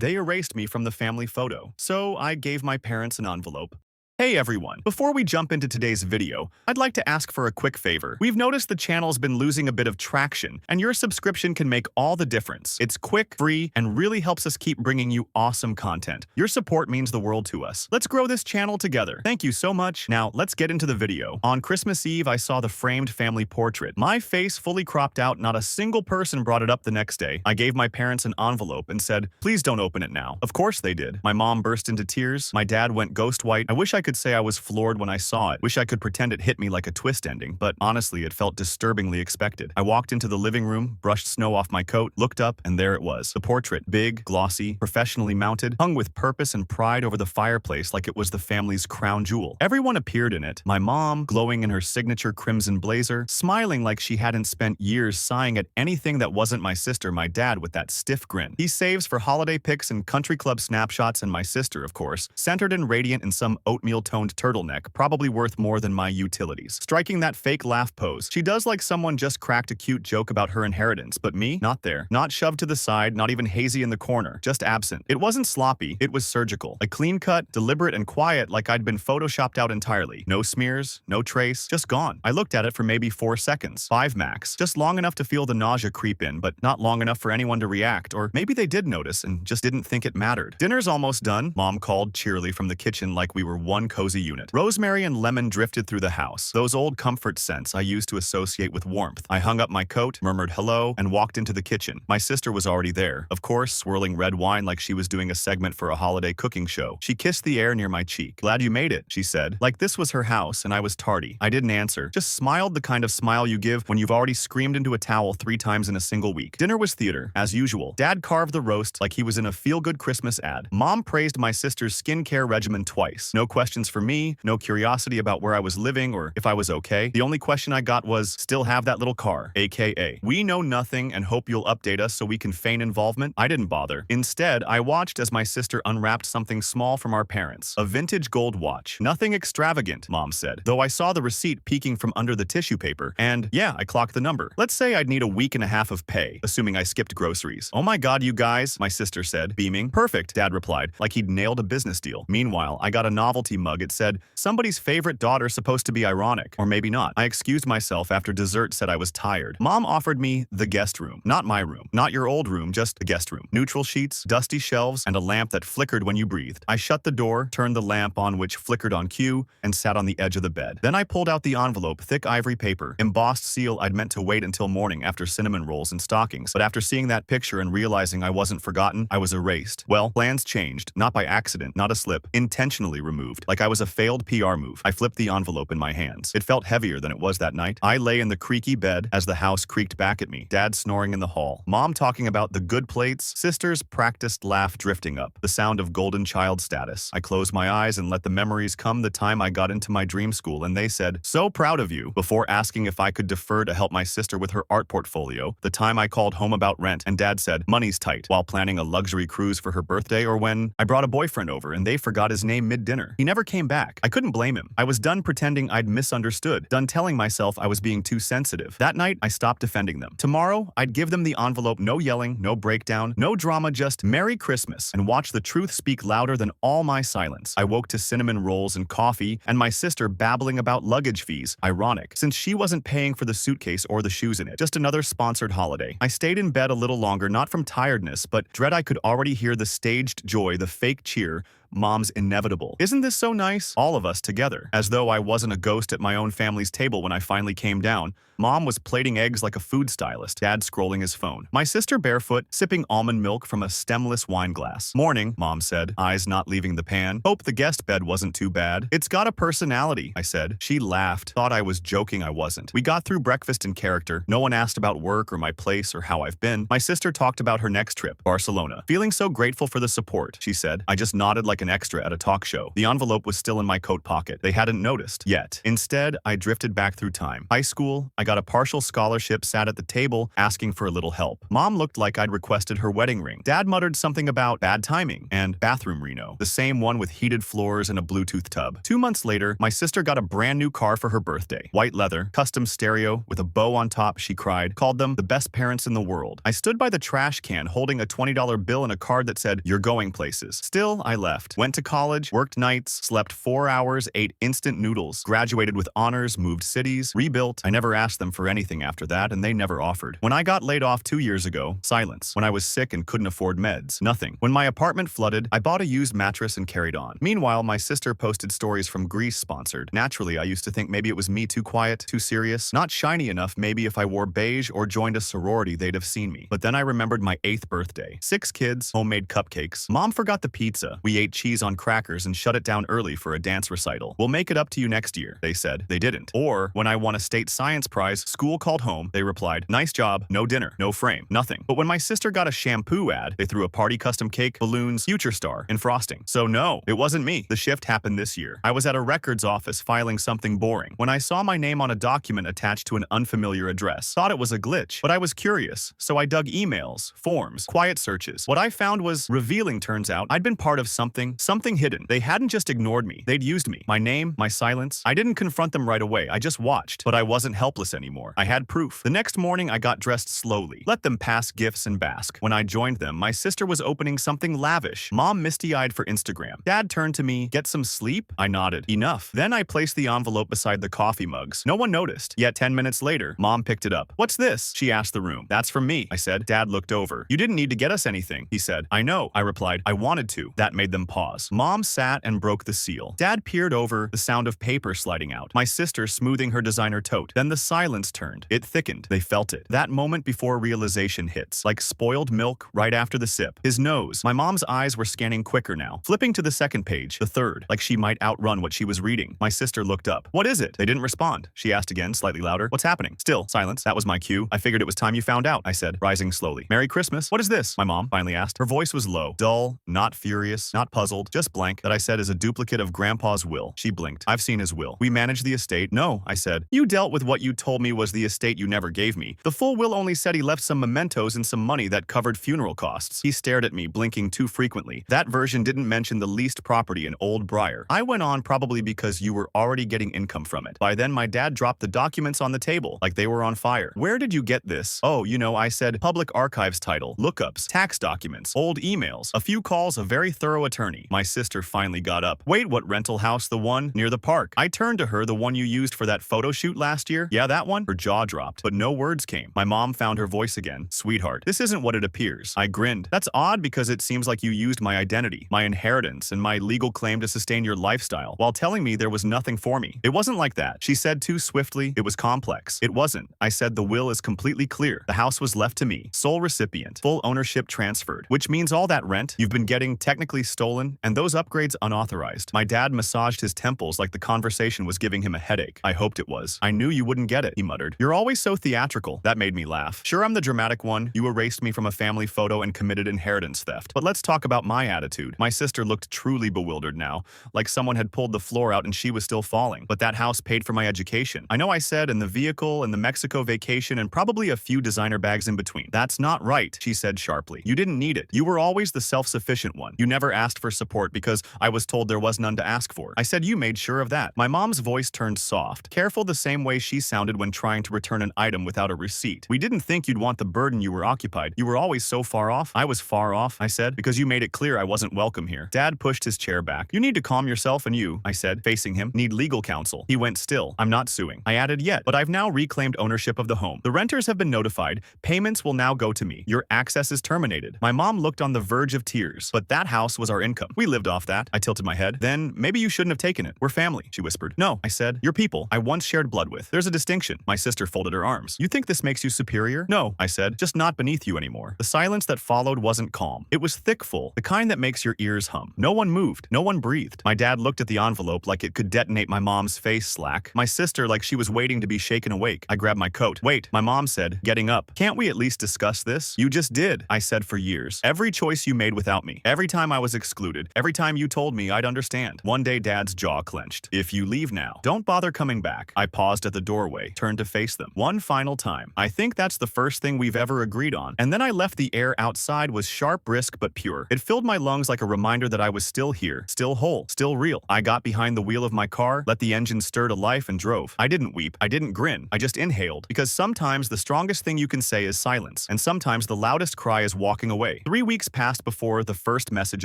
They erased me from the family photo, so I gave my parents an envelope. Hey everyone, before we jump into today's video, I'd like to ask for a quick favor. We've noticed the channel's been losing a bit of traction, and your subscription can make all the difference. It's quick, free, and really helps us keep bringing you awesome content. Your support means the world to us. Let's grow this channel together. Thank you so much. Now, let's get into the video. On Christmas Eve, I saw the framed family portrait. My face fully cropped out, not a single person brought it up the next day. I gave my parents an envelope and said, please don't open it now. Of course they did. My mom burst into tears. My dad went ghost white. I wish I could say I was floored when I saw it. Wish I could pretend it hit me like a twist ending, but honestly, it felt disturbingly expected. I walked into the living room, brushed snow off my coat, looked up, and there it was. The portrait, big, glossy, professionally mounted, hung with purpose and pride over the fireplace like it was the family's crown jewel. Everyone appeared in it. My mom, glowing in her signature crimson blazer, smiling like she hadn't spent years sighing at anything that wasn't my sister. My dad with that stiff grin. He saves for holiday pics and country club snapshots, and my sister, of course, centered and radiant in some oatmeal-toned turtleneck, probably worth more than my utilities. Striking that fake laugh pose. She does like someone just cracked a cute joke about her inheritance, but me? Not there. Not shoved to the side, not even hazy in the corner. Just absent. It wasn't sloppy, it was surgical. A clean cut, deliberate and quiet, like I'd been photoshopped out entirely. No smears, no trace, just gone. I looked at it for maybe 4 seconds. 5 max. Just long enough to feel the nausea creep in, but not long enough for anyone to react, or maybe they did notice and just didn't think it mattered. Dinner's almost done, Mom called cheerily from the kitchen like we were one cozy unit. Rosemary and lemon drifted through the house, those old comfort scents I used to associate with warmth. I hung up my coat, murmured hello, and walked into the kitchen. My sister was already there, of course, swirling red wine like she was doing a segment for a holiday cooking show. She kissed the air near my cheek. Glad you made it, she said, like this was her house and I was tardy. I didn't answer, just smiled, the kind of smile you give when you've already screamed into a towel 3 times in a single week. Dinner was theater, as usual. Dad carved the roast like he was in a feel-good Christmas ad. Mom praised my sister's skincare regimen twice. No questions for me, no curiosity about where I was living or if I was okay. The only question I got was, still have that little car, aka, we know nothing and hope you'll update us so we can feign involvement. I didn't bother. Instead, I watched as my sister unwrapped something small from our parents. A vintage gold watch. Nothing extravagant, Mom said, though I saw the receipt peeking from under the tissue paper, and yeah, I clocked the number. Let's say I'd need a week and a half of pay, assuming I skipped groceries. Oh my god, you guys, my sister said, beaming. Perfect, Dad replied, like he'd nailed a business deal. Meanwhile, I got a novelty mug. It said, somebody's favorite daughter, supposed to be ironic, or maybe not. I excused myself after dessert, said I was tired. Mom offered me the guest room. Not my room. Not your old room, just the guest room. Neutral sheets, dusty shelves, and a lamp that flickered when you breathed. I shut the door, turned the lamp on which flickered on cue, and sat on the edge of the bed. Then I pulled out the envelope, thick ivory paper, embossed seal. I'd meant to wait until morning after cinnamon rolls and stockings, but after seeing that picture and realizing I wasn't forgotten, I was erased. Well, plans changed. Not by accident, not a slip. Intentionally removed, like I was a failed PR move. I flipped the envelope in my hands. It felt heavier than it was that night. I lay in the creaky bed as the house creaked back at me. Dad snoring in the hall. Mom talking about the good plates. Sister's practiced laugh drifting up. The sound of golden child status. I closed my eyes and let the memories come. The time I got into my dream school and they said, so proud of you, before asking if I could defer to help my sister with her art portfolio. The time I called home about rent and Dad said, money's tight, while planning a luxury cruise for her birthday, or when I brought a boyfriend over and they forgot his name mid-dinner. He never came back. I couldn't blame him. I was done pretending I'd misunderstood, done telling myself I was being too sensitive. That night, I stopped defending them. Tomorrow, I'd give them the envelope, no yelling, no breakdown, no drama, just Merry Christmas, and watch the truth speak louder than all my silence. I woke to cinnamon rolls and coffee, and my sister babbling about luggage fees. Ironic, since she wasn't paying for the suitcase or the shoes in it. Just another sponsored holiday. I stayed in bed a little longer, not from tiredness, but dread. I could already hear the staged joy, the fake cheer. Mom's inevitable. Isn't this so nice? All of us together. As though I wasn't a ghost at my own family's table when I finally came down. Mom was plating eggs like a food stylist. Dad scrolling his phone. My sister barefoot, sipping almond milk from a stemless wine glass. Morning, Mom said, eyes not leaving the pan. Hope the guest bed wasn't too bad. It's got a personality, I said. She laughed. Thought I was joking. I wasn't. We got through breakfast in character. No one asked about work or my place or how I've been. My sister talked about her next trip, Barcelona. Feeling so grateful for the support, she said. I just nodded like like an extra at a talk show. The envelope was still in my coat pocket. They hadn't noticed yet. Instead, I drifted back through time. High school, I got a partial scholarship, sat at the table, asking for a little help. Mom looked like I'd requested her wedding ring. Dad muttered something about bad timing and bathroom reno, the same one with heated floors and a Bluetooth tub. 2 months later, my sister got a brand new car for her birthday. White leather, custom stereo, with a bow on top, she cried. Called them the best parents in the world. I stood by the trash can holding a $20 bill and a card that said, "You're going places." Still, I left. Went to college, worked nights, slept 4 hours, ate instant noodles, graduated with honors, moved cities, rebuilt. I never asked them for anything after that, and they never offered. When I got laid off 2 years ago, silence. When I was sick and couldn't afford meds, nothing. When my apartment flooded, I bought a used mattress and carried on. Meanwhile, my sister posted stories from Greece sponsored. Naturally, I used to think maybe it was me too quiet, too serious, not shiny enough. Maybe if I wore beige or joined a sorority, they'd have seen me. But then I remembered my 8th birthday. 6 kids, homemade cupcakes. Mom forgot the pizza. We ate cheese on crackers and shut it down early for a dance recital. "We'll make it up to you next year," they said. They didn't. Or, when I won a state science prize, school called home, they replied, "Nice job, no dinner, no frame, nothing." But when my sister got a shampoo ad, they threw a party custom cake, balloons, future star, and frosting. So no, it wasn't me. The shift happened this year. I was at a records office filing something boring when I saw my name on a document attached to an unfamiliar address. Thought it was a glitch, but I was curious, so I dug emails, forms, quiet searches. What I found was revealing. Turns out I'd been part of something hidden. They hadn't just ignored me, they'd used me. My name, my silence. I didn't confront them right away, I just watched. But I wasn't helpless anymore. I had proof. The next morning, I got dressed slowly. Let them pass gifts and bask. When I joined them, my sister was opening something lavish. Mom misty-eyed for Instagram. Dad turned to me, "Get some sleep?" I nodded. Enough. Then I placed the envelope beside the coffee mugs. No one noticed. Yet 10 minutes later, Mom picked it up. "What's this?" she asked the room. "That's from me," I said. Dad looked over. "You didn't need to get us anything," he said. "I know," I replied. "I wanted to." That made them pause. Mom sat and broke the seal. Dad peered over, the sound of paper sliding out. My sister smoothing her designer tote. Then the silence turned. It thickened. They felt it. That moment before realization hits, like spoiled milk right after the sip. His nose. My mom's eyes were scanning quicker now. Flipping to the second page, the third, like she might outrun what she was reading. My sister looked up. "What is it?" They didn't respond. She asked again, slightly louder. "What's happening?" Still, silence. That was my cue. "I figured it was time you found out," I said, rising slowly. "Merry Christmas." "What is this?" my mom finally asked. Her voice was low, dull, not furious, not puzzled, just blank. "That I said is a duplicate of Grandpa's will." She blinked. "I've seen his will. We manage the estate." "No," I said. "You dealt with what you told me was the estate you never gave me. The full will only said he left some mementos and some money that covered funeral costs." He stared at me, blinking too frequently. "That version didn't mention the leased property in Old Briar." I went on, "Probably because you were already getting income from it." By then, my dad dropped the documents on the table, like they were on fire. "Where did you get this?" "Oh, you know," I said. "Public archives title, lookups, tax documents, old emails, a few calls, a very thorough attorney." My sister finally got up. "Wait, what rental house? The one near the park?" I turned to her. "The one you used for that photo shoot last year?" "Yeah, that one?" Her jaw dropped, but no words came. My mom found her voice again. "Sweetheart, this isn't what it appears." I grinned. "That's odd because it seems like you used my identity, my inheritance, and my legal claim to sustain your lifestyle, while telling me there was nothing for me." "It wasn't like that," she said too swiftly. "It was complex." "It wasn't," I said. "The will is completely clear. The house was left to me. Sole recipient. Full ownership transferred. Which means all that rent you've been getting technically stolen, and those upgrades unauthorized." My dad massaged his temples like the conversation was giving him a headache. "I hoped it was. I knew you wouldn't get it," he muttered. "You're always so theatrical." That made me laugh. "Sure, I'm the dramatic one. You erased me from a family photo and committed inheritance theft. But let's talk about my attitude." My sister looked truly bewildered now, like someone had pulled the floor out and she was still falling. "But that house paid for my education." "I know," I said, "and the vehicle and the Mexico vacation and probably a few designer bags in between." "That's not right," she said sharply. "You didn't need it. You were always the self-sufficient one. You never asked for support because I was told there was none to ask for." I said, "You made sure of that." My mom's voice turned soft, careful, the same way she sounded when trying to return an item without a receipt. "We didn't think you'd want the burden you were occupied. You were always so far off." "I was far off," I said, "because you made it clear I wasn't welcome here." Dad pushed his chair back. "You need to calm yourself, and you," I said, facing him, "need legal counsel." He went still. "I'm not suing." I added, "Yet, but I've now reclaimed ownership of the home. The renters have been notified. Payments will now go to me. Your access is terminated." My mom looked on the verge of tears. "But that house was our income. We lived off that." I tilted my head. "Then maybe you shouldn't have taken it. We're family," she whispered. "No," I said. "You're people I once shared blood with. There's a distinction." My sister folded her arms. "You think this makes you superior?" "No," I said, "just not beneath you anymore." The silence that followed wasn't calm. It was thick, full, the kind that makes your ears hum. No one moved. No one breathed. My dad looked at the envelope like it could detonate my mom's face slack. My sister like she was waiting to be shaken awake. I grabbed my coat. "Wait," my mom said, getting up. "Can't we at least discuss this?" "You just did," I said. "For years. Every choice you made without me. Every time I was excluded. included. Every time you told me, I'd understand. One day, Dad's jaw clenched. If you leave now, don't bother coming back. I paused at the doorway, turned to face them. One final time. I think that's the first thing we've ever agreed on. And then I left. The air outside was sharp, brisk, but pure. It filled my lungs like a reminder that I was still here, still whole, still real. I got behind the wheel of my car, let the engine stir to life, and drove. I didn't weep. I didn't grin. I just inhaled. Because sometimes the strongest thing you can say is silence. And sometimes the loudest cry is walking away. 3 weeks passed before the first message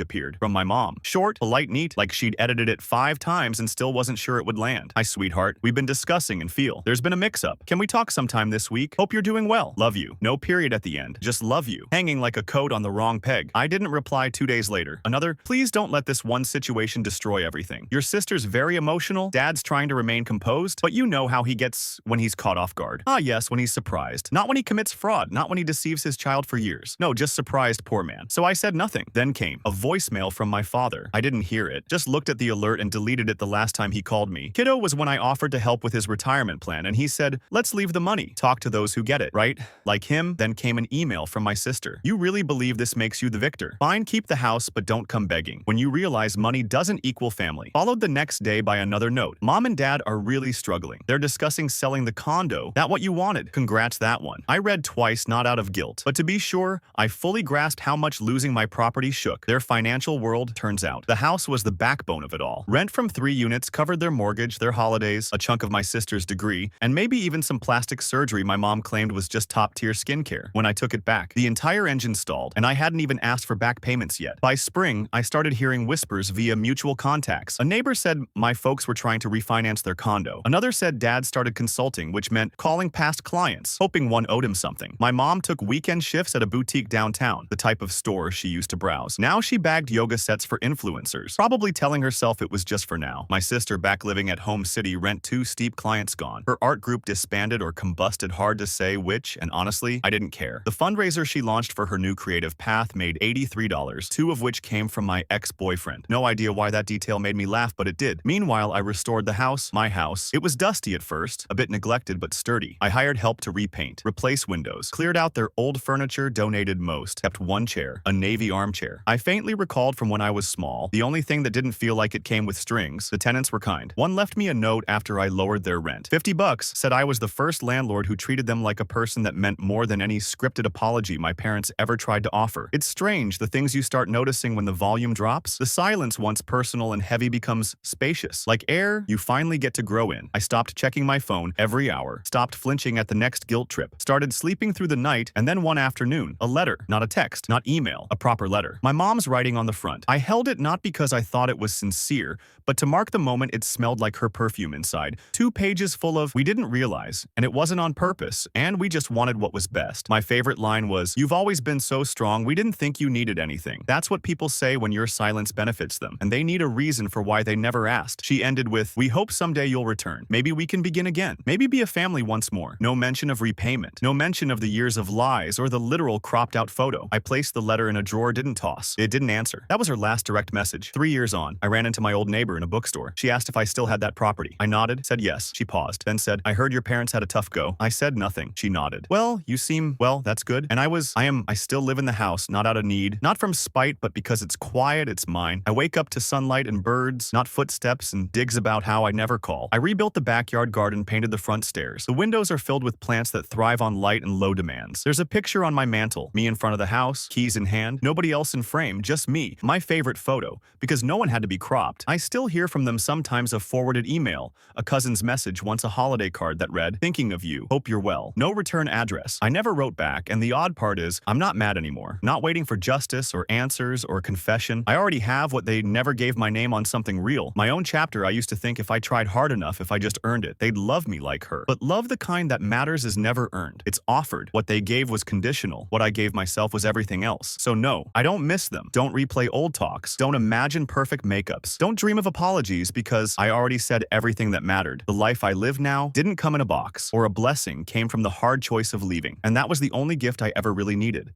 appeared. From my mom. Short, polite, neat, like she'd edited it 5 times and still wasn't sure it would land. Hi, sweetheart. We've been discussing and feel. There's been a mix-up. Can we talk sometime this week? Hope you're doing well. Love you. No period at the end. Just love you. Hanging like a coat on the wrong peg. I didn't reply 2 days later. Another, please don't let this one situation destroy everything. Your sister's very emotional. Dad's trying to remain composed, but you know how he gets when he's caught off guard. Ah, yes, when he's surprised. Not when he commits fraud. Not when he deceives his child for years. No, just surprised, poor man. So I said nothing. Then came a voicemail from my father. I didn't hear it. Just looked at the alert and deleted it the last time he called me. Kiddo was when I offered to help with his retirement plan, and he said, let's leave the money. Talk to those who get it, right? Like him. Then came an email from my sister. You really believe this makes you the victor? Fine, keep the house, but don't come begging. When you realize money doesn't equal family. Followed the next day by another note. Mom and Dad are really struggling. They're discussing selling the condo. That what you wanted? Congrats, that one. I read twice, not out of guilt, but to be sure, I fully grasped how much losing my property shook their financial world. Turns out the house was the backbone of it all. Rent from 3 units covered their mortgage, their holidays, a chunk of my sister's degree, and maybe even some plastic surgery my mom claimed was just top-tier skincare. When I took it back, the entire engine stalled, and I hadn't even asked for back payments yet. By spring, I started hearing whispers via mutual contacts. A neighbor said my folks were trying to refinance their condo. Another said Dad started consulting, which meant calling past clients, hoping one owed him something. My mom took weekend shifts at a boutique downtown, the type of store she used to browse. Now she bagged yoga sets for influencers, probably telling herself it was just for now. My sister, back living at home city, rent too steep, clients gone. Her art group disbanded or combusted, hard to say which, and honestly, I didn't care. The fundraiser she launched for her new creative path made $83, 2 of which came from my ex-boyfriend. No idea why that detail made me laugh, but it did. Meanwhile, I restored the house, my house. It was dusty at first, a bit neglected but sturdy. I hired help to repaint, replace windows, cleared out their old furniture, donated most, kept one chair, a navy armchair. I faintly recalled from when I was small, the only thing that didn't feel like it came with strings. The tenants were kind. One left me a note after I lowered their rent. $50, said I was the first landlord who treated them like a person. That meant more than any scripted apology my parents ever tried to offer. It's strange, the things you start noticing when the volume drops. The silence, once personal and heavy, becomes spacious. Like air you finally get to grow in. I stopped checking my phone every hour, stopped flinching at the next guilt trip, started sleeping through the night, and then one afternoon, a letter, not a text, not email, a proper letter. My mom's writing on the front. I held it not because I thought it was sincere, but to mark the moment it smelled like her perfume inside. 2 pages full of, we didn't realize, and it wasn't on purpose, and we just wanted what was best. My favorite line was, you've always been so strong, we didn't think you needed anything. That's what people say when your silence benefits them, and they need a reason for why they never asked. She ended with, we hope someday you'll return. Maybe we can begin again. Maybe be a family once more. No mention of repayment. No mention of the years of lies or the literal cropped out photo. I placed the letter in a drawer, didn't toss. It didn't answer. That was her last direct message. 3 years on, I ran into my old neighbor in a bookstore. She asked if I still had that property. I nodded, said yes. She paused, then said, I heard your parents had a tough go. I said nothing. She nodded. Well, you seem, well, that's good. And I still live in the house, not out of need, not from spite, but because it's quiet, it's mine. I wake up to sunlight and birds, not footsteps and digs about how I never call. I rebuilt the backyard garden, painted the front stairs. The windows are filled with plants that thrive on light and low demands. There's a picture on my mantle, me in front of the house, keys in hand, nobody else in frame, just me. My favorite photo, because no one had to be cropped. I still hear from them sometimes, a forwarded email, a cousin's message, once a holiday card that read, thinking of you, hope you're well. No return address. I never wrote back, and the odd part is, I'm not mad anymore. Not waiting for justice or answers or confession. I already have what they never gave my name on something real. My own chapter. I used to think if I tried hard enough, if I just earned it, they'd love me like her. But love, the kind that matters, is never earned. It's offered. What they gave was conditional. What I gave myself was everything else. So no, I don't miss them. Don't replay old talks. Don't imagine perfect makeups. Don't dream of apologies, because I already said everything that mattered. The life I live now didn't come in a box, or a blessing came from the hard choice of leaving. And that was the only gift I ever really needed.